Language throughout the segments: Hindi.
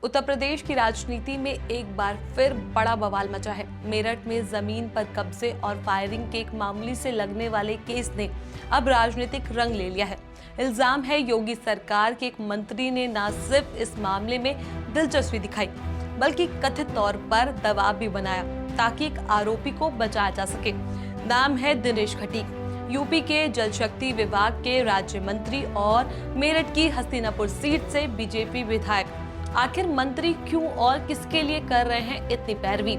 उत्तर प्रदेश की राजनीति में एक बार फिर बड़ा बवाल मचा है। मेरठ में जमीन पर कब्जे और फायरिंग के एक मामूली से लगने वाले केस ने अब राजनीतिक रंग ले लिया है। इल्जाम है योगी सरकार के एक मंत्री ने न सिर्फ इस मामले में दिलचस्पी दिखाई बल्कि कथित तौर पर दबाव भी बनाया ताकि एक आरोपी को बचाया जा सके। नाम है दिनेश खटीक, यूपी के जल शक्ति विभाग के राज्य मंत्री और मेरठ की हस्तिनापुर सीट से बीजेपी विधायक। आखिर मंत्री क्यों और किसके लिए कर रहे हैं इतनी पैरवी?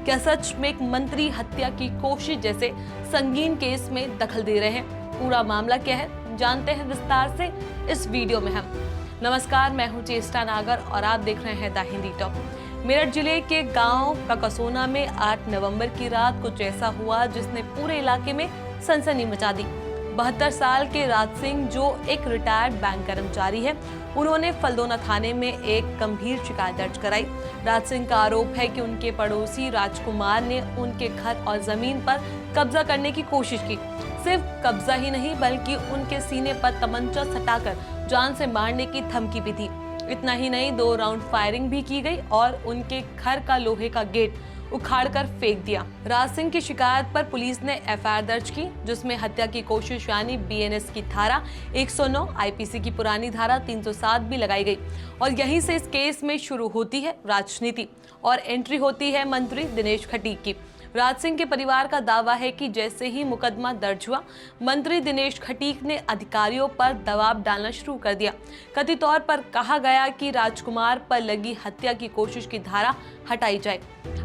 क्या सच में एक मंत्री हत्या की कोशिश जैसे संगीन केस में दखल दे रहे हैं? पूरा मामला क्या है, जानते हैं विस्तार से इस वीडियो में हम। नमस्कार, मैं हूं चेष्टा नागर और आप देख रहे हैं द हिंदी टॉप। मेरठ जिले के गांव ककसोना में 8 नवंबर की रात कुछ ऐसा हुआ जिसने पूरे इलाके में सनसनी मचा दी। 72 साल के राज सिंह, जो एक रिटायर्ड बैंक कर्मचारी है, उन्होंने फलदोना थाने में एक गंभीर शिकायत दर्ज कराई। राज सिंह का आरोप है कि उनके पड़ोसी राजकुमार ने उनके घर और जमीन पर कब्जा करने की कोशिश की। सिर्फ कब्जा ही नहीं बल्कि उनके सीने पर तमंचा सटाकर जान से मारने की धमकी भी थी। इतना ही नहीं, 2 राउंड फायरिंग भी की गई और उनके घर का लोहे का गेट उखाड़कर फेंक दिया। राज सिंह की शिकायत पर पुलिस ने एफआईआर दर्ज की, जिसमें हत्या की कोशिश यानी बीएनएस की धारा 109, आईपीसी की पुरानी धारा 307 भी लगाई गई। और यहीं से इस केस में शुरू होती है राजनीति और एंट्री होती है मंत्री दिनेश खटीक की। राज सिंह के परिवार का दावा है कि जैसे ही मुकदमा दर्ज हुआ, मंत्री दिनेश खटीक ने अधिकारियों पर दबाव डालना शुरू कर दिया। कथित तौर पर कहा गया कि राजकुमार पर लगी हत्या की कोशिश की धारा हटाई जाए।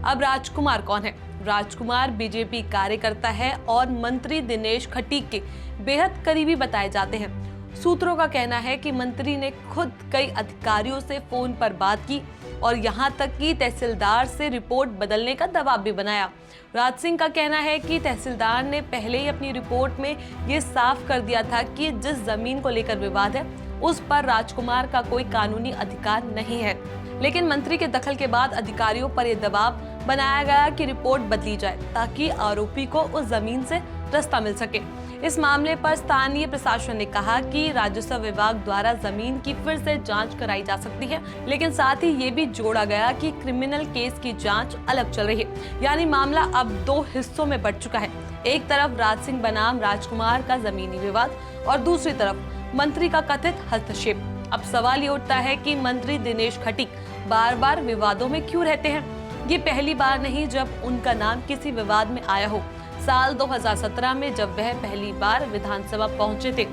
अब राजकुमार कौन है? राजकुमार बीजेपी कार्यकर्ता है और मंत्री दिनेश खटीक के बेहद करीबी बताए जाते हैं। सूत्रों का कहना है कि मंत्री ने खुद कई अधिकारियों से फोन पर बात की और यहां तक कि तहसीलदार से रिपोर्ट बदलने का दबाव भी बनाया। राज सिंह का कहना है कि तहसीलदार ने पहले ही अपनी रिपोर्ट में ये साफ कर दिया था कि जिस जमीन को लेकर विवाद है उस पर राजकुमार का कोई कानूनी अधिकार नहीं है। लेकिन मंत्री के दखल के बाद अधिकारियों पर यह दबाव बनाया गया कि रिपोर्ट बदली जाए ताकि आरोपी को उस जमीन से रास्ता मिल सके। इस मामले पर स्थानीय प्रशासन ने कहा कि राजस्व विभाग द्वारा जमीन की फिर से जांच कराई जा सकती है, लेकिन साथ ही ये भी जोड़ा गया कि क्रिमिनल केस की जांच अलग चल रही है। यानी मामला अब 2 हिस्सों में बढ़ चुका है। एक तरफ राज सिंह बनाम राजकुमार का जमीनी विवाद और दूसरी तरफ मंत्री का कथित हस्तक्षेप। अब सवाल ये उठता है कि मंत्री दिनेश खटीक बार बार विवादों में क्यों रहते हैं? ये पहली बार नहीं जब उनका नाम किसी विवाद में आया हो। साल 2017 में जब वह पहली बार विधानसभा पहुंचे थे,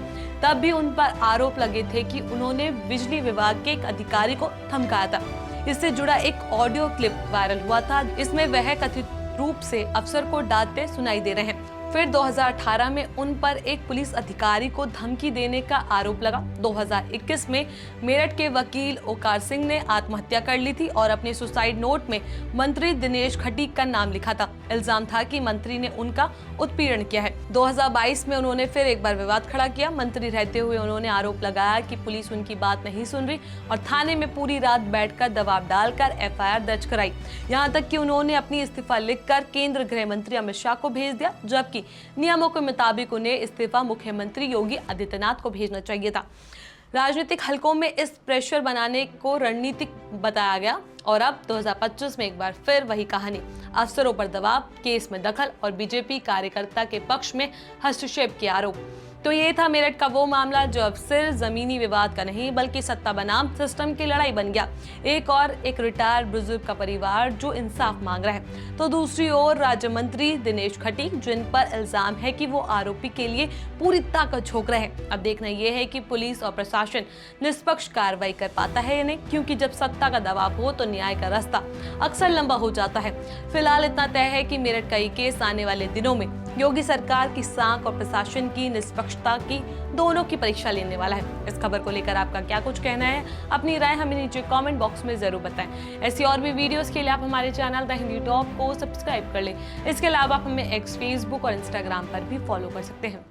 तब भी उन पर आरोप लगे थे कि उन्होंने बिजली विभाग के एक अधिकारी को धमकाया था। इससे जुड़ा एक ऑडियो क्लिप वायरल हुआ था, इसमें वह कथित रूप से अफसर को डांटते सुनाई दे रहे हैं। फिर 2018 में उन पर एक पुलिस अधिकारी को धमकी देने का आरोप लगा। 2021 में मेरठ के वकील ओकार सिंह ने आत्महत्या कर ली थी और अपने सुसाइड नोट में मंत्री दिनेश खटीक का नाम लिखा था। इल्जाम था कि मंत्री ने उनका उत्पीड़न किया है। 2022 में उन्होंने फिर एक बार विवाद खड़ा किया। मंत्री रहते हुए उन्होंने आरोप लगाया कि पुलिस उनकी बात नहीं सुन रही और थाने में पूरी रात बैठकर दबाव डालकर एफआईआर दर्ज कराई। यहाँ तक कि उन्होंने अपनी इस्तीफा लिखकर केंद्रीय गृह मंत्री अमित शाह को भेज दिया, जबकि नियमों के मुताबिक उन्हें इस्तीफा मुख्यमंत्री योगी आदित्यनाथ को भेजना चाहिए था। राजनीतिक हलकों में इस प्रेशर बनाने को रणनीतिक बताया गया और अब 2025 में एक बार फिर वही कहानी। अफसरों पर दबाव, केस में दखल और बीजेपी कार्यकर्ता के पक्ष में हस्तक्षेप के आरोप। तो ये था मेरठ का वो मामला जो अब सिर्फ जमीनी विवाद का नहीं बल्कि सत्ता बनाम सिस्टम की लड़ाई बन गया। एक रिटायर्ड बुजुर्ग का परिवार जो इंसाफ मांग रहा है, तो दूसरी ओर राज्य मंत्री दिनेश खटीक, जिन पर इल्जाम है कि वो आरोपी के लिए पूरी ताकत झोंक रहे हैं। अब देखना यह है कि पुलिस और प्रशासन निष्पक्ष कार्रवाई कर पाता है या नहीं, क्योंकि जब सत्ता का दबाव हो तो न्याय का रास्ता अक्सर लंबा हो जाता है। फिलहाल इतना तय है कि मेरठ का ये केस आने वाले दिनों में योगी सरकार की साख और प्रशासन की निष्पक्षता की दोनों की परीक्षा लेने वाला है। इस खबर को लेकर आपका क्या कुछ कहना है? अपनी राय हमें नीचे कमेंट बॉक्स में जरूर बताएं। ऐसी और भी वीडियोस के लिए आप हमारे चैनल द हिंदी टॉप को सब्सक्राइब कर लें। इसके अलावा आप हमें एक्स, फेसबुक और इंस्टाग्राम पर भी फॉलो कर सकते हैं।